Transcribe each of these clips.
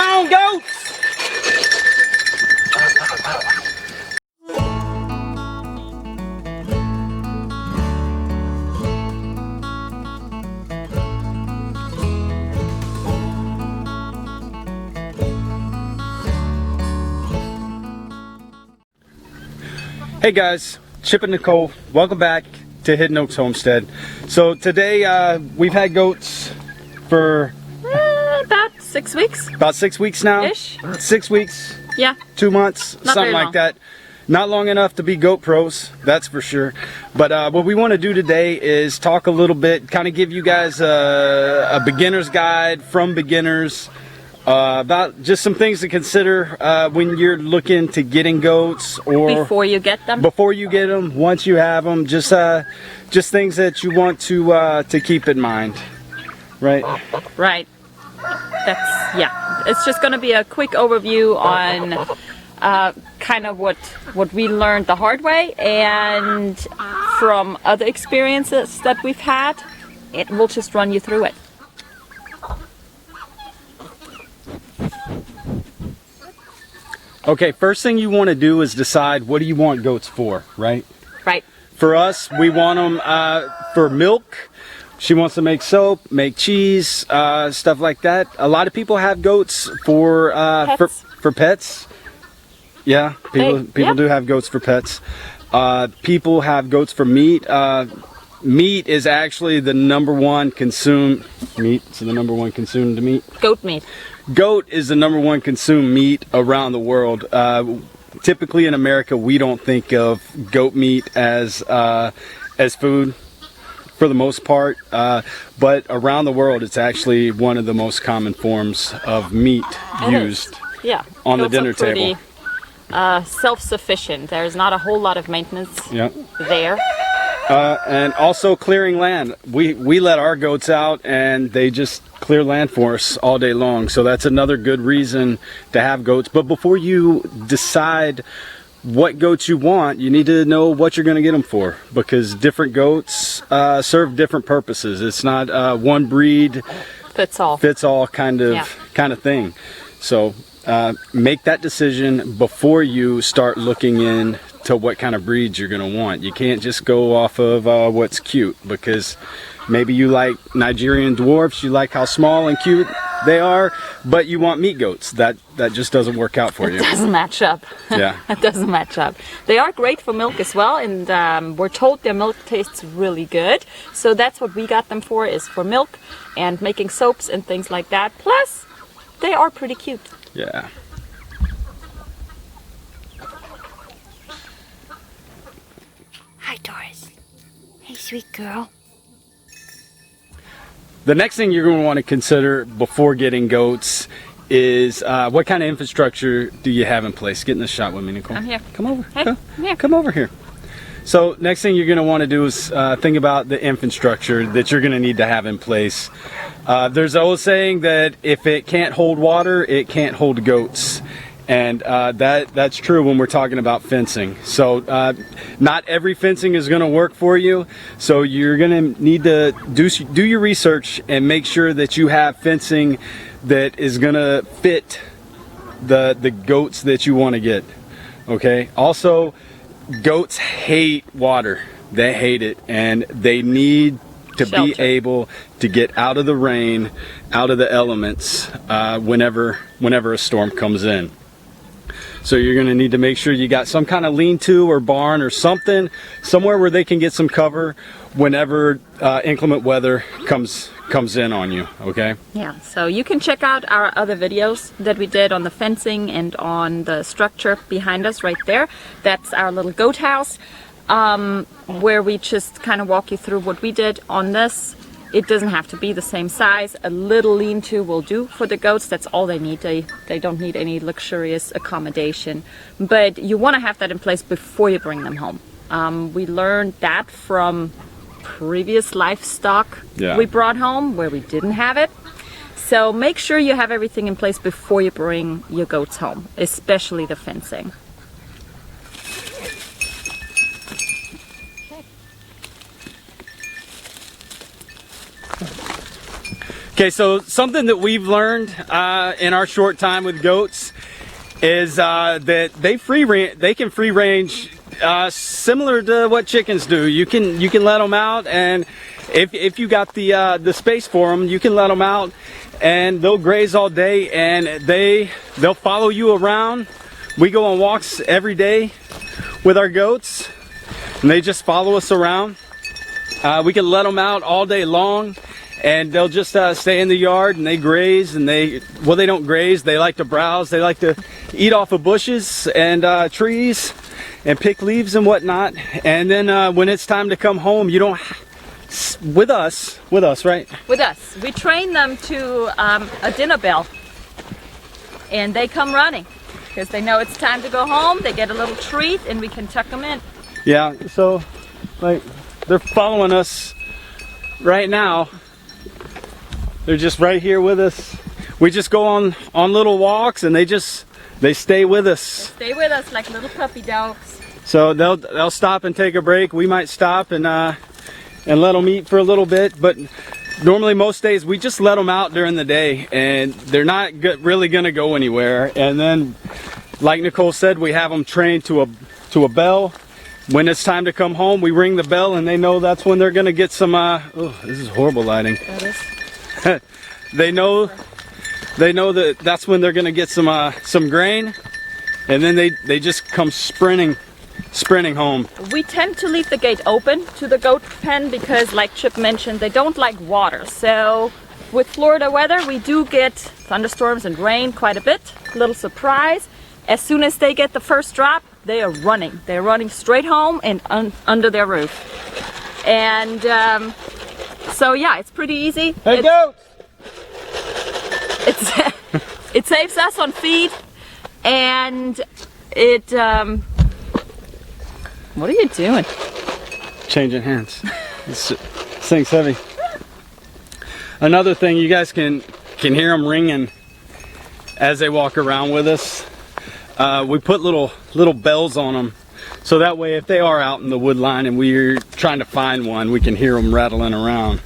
on, goats! Hey guys, Chip and Nicole, welcome back to Hidden Oaks Homestead. So today we've had goats for about 6 weeks. About 6 weeks now. Ish. 6 weeks. Yeah. 2 months, Not something like that. Not long enough to be goat pros, that's for sure. But what we want to do today is talk a little bit, kind of give you guys a beginner's guide from beginners. About just some things to consider when you're looking to getting goats, or before you get them. Before you get them, once you have them, just things that you want to keep in mind, right? Right. That's, yeah. It's just going to be a quick overview on kind of what we learned the hard way and from other experiences that we've had. We'll just run you through it. Okay, first thing you want to do is decide what do you want goats for, right? Right. For us, we want them for milk. She wants to make soap, make cheese, stuff like that. A lot of people have goats for Pets. for pets. Yeah, people do have goats for pets. People have goats for meat. Meat is actually the number one consumed meat. So the number one consumed meat. Goat meat. Goat is the number one consumed meat around the world. Typically in America, we don't think of goat meat as food for the most part, but around the world, it's actually one of the most common forms of meat used on the dinner table. Self-sufficient. There's not a whole lot of maintenance there. And also clearing land. We let our goats out and they just clear land for us all day long. So that's another good reason to have goats. But before you decide what goats you want, you need to know what you're going to get them for, because different goats serve different purposes. It's not one breed fits all kind of thing. So make that decision before you start looking into what kind of breeds you're going to want. You can't just go off of what's cute, because maybe you like Nigerian dwarfs, you like how small and cute they are, but you want meat goats. That just doesn't work out for you. It doesn't match up. Yeah. It doesn't match up. They are great for milk as well, and we're told their milk tastes really good. So that's what we got them for, is for milk and making soaps and things like that. Plus, they are pretty cute. Yeah. Hi, Doris. Hey, sweet girl. The next thing you're going to want to consider before getting goats is what kind of infrastructure do you have in place? Get in the shot with me, Nicole. I'm here. Come over. Hey, here. Come over here. So next thing you're going to want to do is think about the infrastructure that you're going to need to have in place. There's an old saying that if it can't hold water, it can't hold goats. And that's true when we're talking about fencing. So not every fencing is going to work for you. So you're going to need to do your research and make sure that you have fencing that is going to fit the goats that you want to get. Okay. Also, goats hate water. They hate it, and they need to be able to get out of the rain, out of the elements whenever a storm comes in. So you're going to need to make sure you got some kind of lean-to or barn or something, somewhere where they can get some cover whenever inclement weather comes in on you, okay? Yeah, so you can check out our other videos that we did on the fencing and on the structure behind us right there. That's our little goat house, where we just kind of walk you through what we did on this. It doesn't have to be the same size. A little lean-to will do for the goats. That's all they need. They don't need any luxurious accommodation. But you want to have that in place before you bring them home. We learned that from previous livestock we brought home where we didn't have it. So make sure you have everything in place before you bring your goats home, especially the fencing. Okay, so something that we've learned in our short time with goats is that they can free range similar to what chickens do. You can let them out, and if you got the space for them, you can let them out, and they'll graze all day, and they'll follow you around. We go on walks every day with our goats, and they just follow us around. We can let them out all day long, and they'll just stay in the yard, and they graze, and they don't graze, they like to browse, they like to eat off of bushes and trees and pick leaves and whatnot. And then when it's time to come home, you don't, with us, right? With us. We train them to a dinner bell, and they come running because they know it's time to go home. They get a little treat, and we can tuck them in. Yeah, so like they're following us right now. They're just right here with us. We just go on little walks, and they stay with us. They stay with us like little puppy dogs. So they'll stop and take a break. We might stop and let them eat for a little bit, but normally most days we just let them out during the day, and they're not really going to go anywhere. And then, like Nicole said, we have them trained to a bell. When it's time to come home, we ring the bell, and they know that's when they're going to get some. Oh, this is horrible lighting. That is. They know that that's when they're going to get some grain, and then they just come sprinting home. We tend to leave the gate open to the goat pen because, like Chip mentioned, they don't like water. So with Florida weather, we do get thunderstorms and rain quite a bit. Little surprise. As soon as they get the first drop, they are running. They're running straight home and under their roof. And so yeah, it's pretty easy. Hey, goats! It saves us on feed, and it. What are you doing? Changing hands. This thing's heavy. Another thing, you guys can hear them ringing as they walk around with us. We put little bells on them, so that way if they are out in the wood line and we're trying to find one, we can hear them rattling around.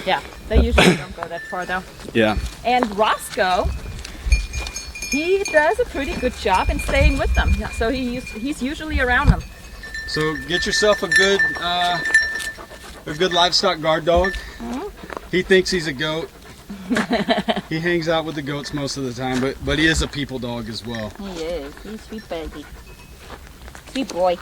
Yeah, they usually don't go that far though. Yeah. And Roscoe, he does a pretty good job in staying with them. Yeah, so he's usually around them. So get yourself a good livestock guard dog. Mm-hmm. He thinks he's a goat. He hangs out with the goats most of the time, but he is a people dog as well. He is. He's a sweet baby. Sweet boy.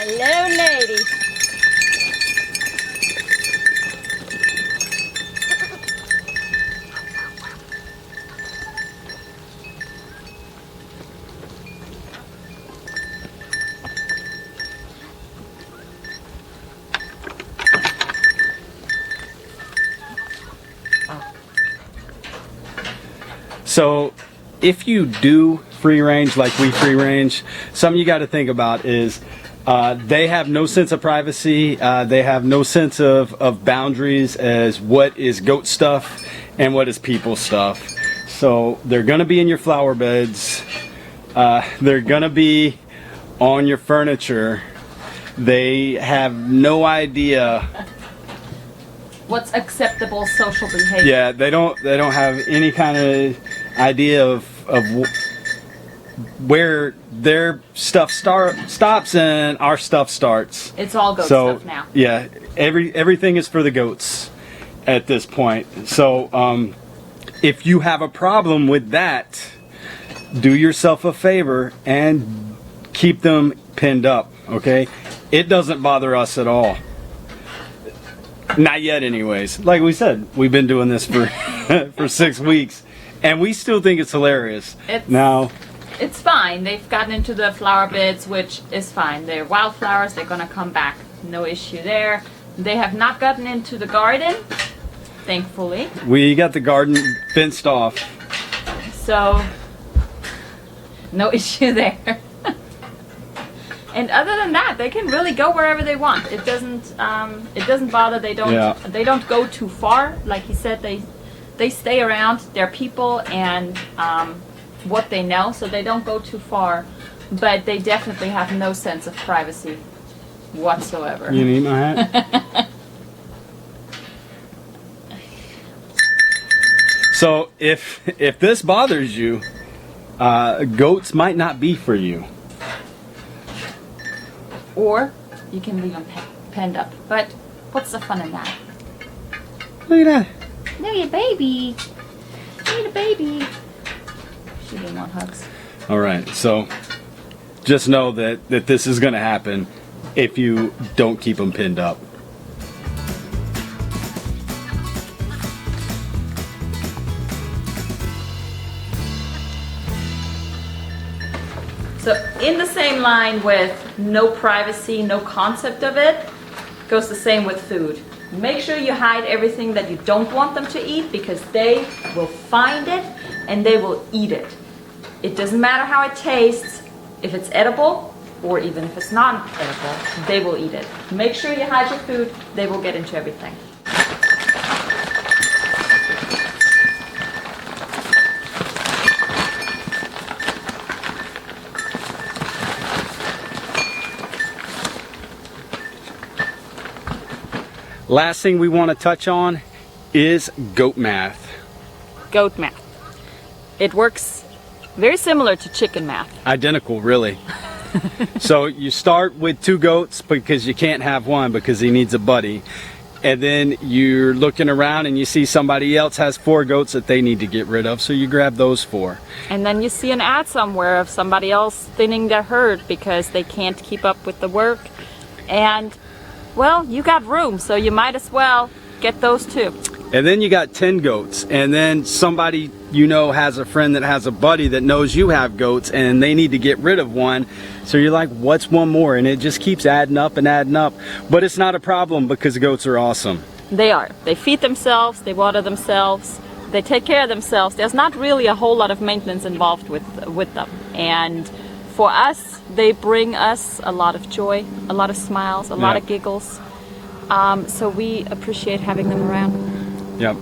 Hello, lady. So if you do free range like we free range, something you got to think about is they have no sense of privacy. They have no sense of boundaries as what is goat stuff and what is people stuff. So they're going to be in your flower beds. They're going to be on your furniture. They have no idea What's acceptable social behavior? Yeah, they don't have any kind of idea of where their stuff stops and our stuff starts. It's all goat stuff now. Yeah, everything is for the goats at this point. So if you have a problem with that, do yourself a favor and keep them pinned up, okay? It doesn't bother us at all. Not yet anyways. Like we said, we've been doing this for for 6 weeks and we still think it's hilarious. It's fine. They've gotten into the flower beds, which is fine. They're wildflowers. They're going to come back. No issue there. They have not gotten into the garden, thankfully. We got the garden fenced off. So, no issue there. And other than that, they can really go wherever they want. It doesn't bother. They don't go too far. Like he said, they stay around their people and what they know, so they don't go too far. But they definitely have no sense of privacy whatsoever. You need my hat? So if this bothers you, goats might not be for you. Or you can leave them penned up. But what's the fun in that? Look at that. Look at baby. Look at baby. She didn't want hugs. All right, so just know that this is going to happen if you don't keep them pinned up. So in the same line with no privacy, no concept of it, goes the same with food. Make sure you hide everything that you don't want them to eat, because they will find it and they will eat it. It doesn't matter how it tastes, if it's edible or even if it's not edible, they will eat it. Make sure you hide your food, they will get into everything. Last thing we want to touch on is goat math. Goat math. It works very similar to chicken math. Identical, really. So you start with 2 goats because you can't have one because he needs a buddy. And then you're looking around and you see somebody else has 4 goats that they need to get rid of, so you grab those 4. And then you see an ad somewhere of somebody else thinning their herd because they can't keep up with the work. And well, you got room, so you might as well get those 2. And then you got 10 goats, and then somebody you know has a friend that has a buddy that knows you have goats and they need to get rid of one. So you're like, what's one more? And it just keeps adding up and adding up. But it's not a problem because goats are awesome. They are. They feed themselves, they water themselves, they take care of themselves. There's not really a whole lot of maintenance involved with them. And for us, they bring us a lot of joy, a lot of smiles, a lot of giggles. So we appreciate having them around. Yep.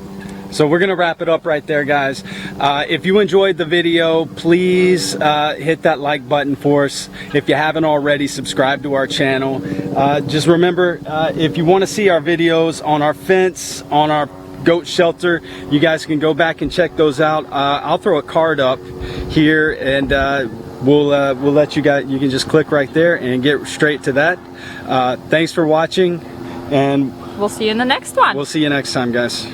So we're going to wrap it up right there, guys. If you enjoyed the video, please hit that like button for us. If you haven't already, subscribe to our channel. Just remember, if you want to see our videos on our fence, on our goat shelter, you guys can go back and check those out. I'll throw a card up here, and we'll let you guys, you can just click right there and get straight to that. Thanks for watching, and we'll see you in the next one. We'll see you next time, guys.